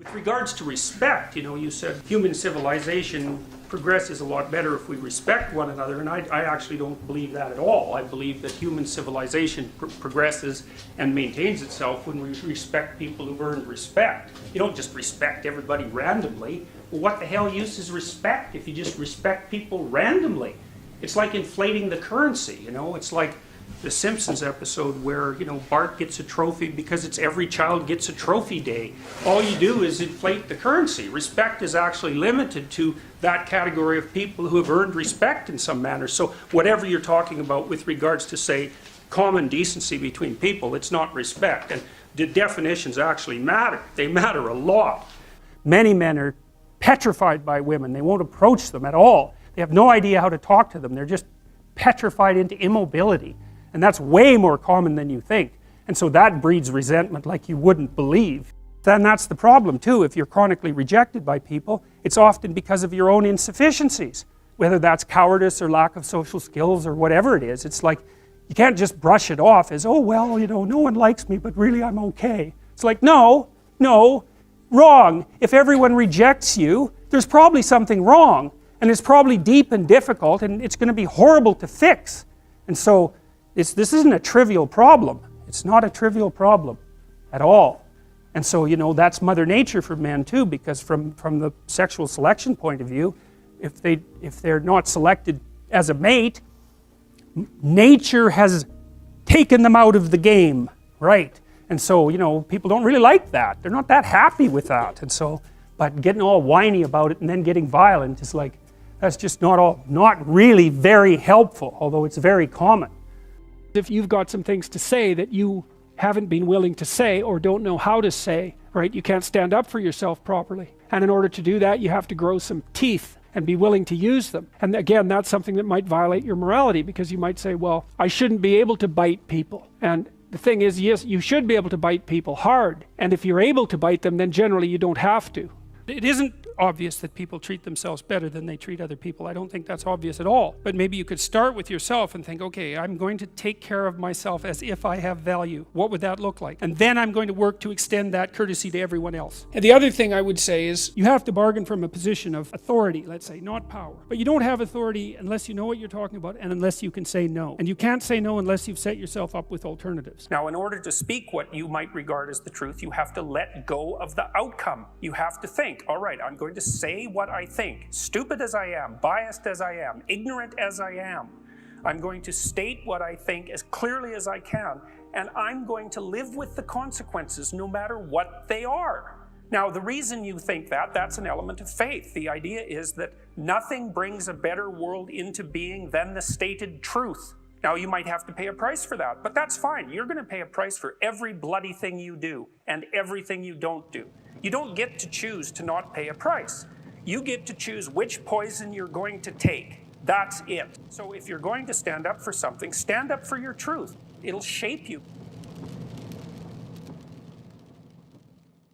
With regards to respect, you said human civilization progresses a lot better if we respect one another, and I actually don't believe that at all. I believe that human civilization progresses and maintains itself when we respect people who've earned respect. You don't just respect everybody randomly. Well, what the hell use is respect if you just respect people randomly? It's like inflating the currency, It's like the Simpsons episode where, Bart gets a trophy because it's every child gets a trophy day. All you do is inflate the currency. Respect is actually limited to that category of people who have earned respect in some manner. So whatever you're talking about with regards to, say, common decency between people, it's not respect. And the definitions actually matter. They matter a lot. Many men are petrified by women. They won't approach them at all. They have no idea how to talk to them. They're just petrified into immobility. And that's way more common than you think. And so that breeds resentment like you wouldn't believe. Then that's the problem too. If you're chronically rejected by people, it's often because of your own insufficiencies. Whether that's cowardice or lack of social skills or whatever it is. It's like, you can't just brush it off as, oh well, no one likes me, but really I'm okay. It's like, no, wrong. If everyone rejects you, there's probably something wrong. And it's probably deep and difficult, and it's going to be horrible to fix. And so, this isn't a trivial problem. It's not a trivial problem at all. And so, that's Mother Nature for men too, because from the sexual selection point of view, if they're not selected as a mate, nature has taken them out of the game, right? And so, people don't really like that. They're not that happy with that. And so, but getting all whiny about it and then getting violent is like, that's just not really very helpful, although it's very common. If you've got some things to say that you haven't been willing to say or don't know how to say, right? You can't stand up for yourself properly. And in order to do that, you have to grow some teeth and be willing to use them. And again, that's something that might violate your morality, because you might say, well, I shouldn't be able to bite people. And the thing is, yes, you should be able to bite people hard. And if you're able to bite them, then generally you don't have to. It isn't obvious that people treat themselves better than they treat other people. I don't think that's obvious at all. But maybe you could start with yourself and think, okay, I'm going to take care of myself as if I have value. What would that look like? And then I'm going to work to extend that courtesy to everyone else. And the other thing I would say is, you have to bargain from a position of authority, let's say, not power. But you don't have authority unless you know what you're talking about and unless you can say no. And you can't say no unless you've set yourself up with alternatives. Now, in order to speak what you might regard as the truth, you have to let go of the outcome. You have to think, all right, I'm going to say what I think, stupid as I am, biased as I am, ignorant as I am. I'm going to state what I think as clearly as I can, and I'm going to live with the consequences no matter what they are. Now, the reason you think that's an element of faith. The idea is that nothing brings a better world into being than the stated truth. Now, you might have to pay a price for that, but that's fine. You're going to pay a price for every bloody thing you do and everything you don't do. You don't get to choose to not pay a price. You get to choose which poison you're going to take. That's it. So if you're going to stand up for something, stand up for your truth. It'll shape you.